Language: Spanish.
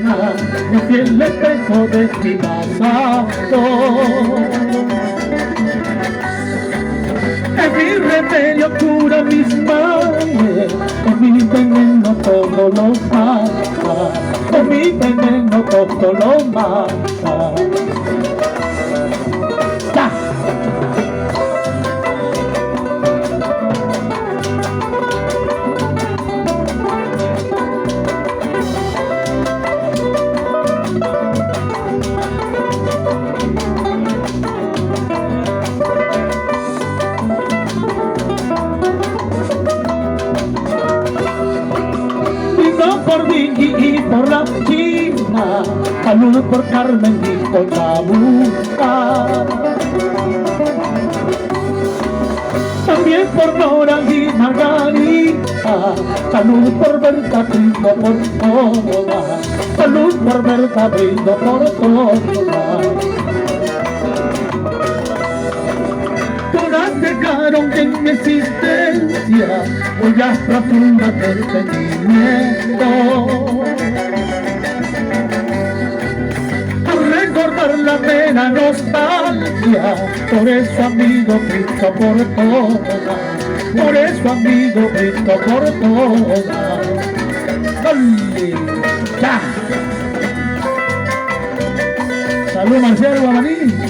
mi fiel espejo de mi pasado. Es mi remedio, cura mis males, con mi veneno todo lo mata, con mi veneno todo lo mata. ¡Ya! Por Vicky y por la China, saludos por Carmen y por la Buca, también por Nora y Margarita, salud por Berta, brindo por todas, salud por Berta, brindo por todas. Todas dejaron que en mi existencia huellas profundas del sentimiento. Al recordar la pena nostalgia, por eso amigo Cristo por todas, por eso amigo Cristo por todas. ¡Ole! ¡Ya! ¡Salud Marcial Guamaní!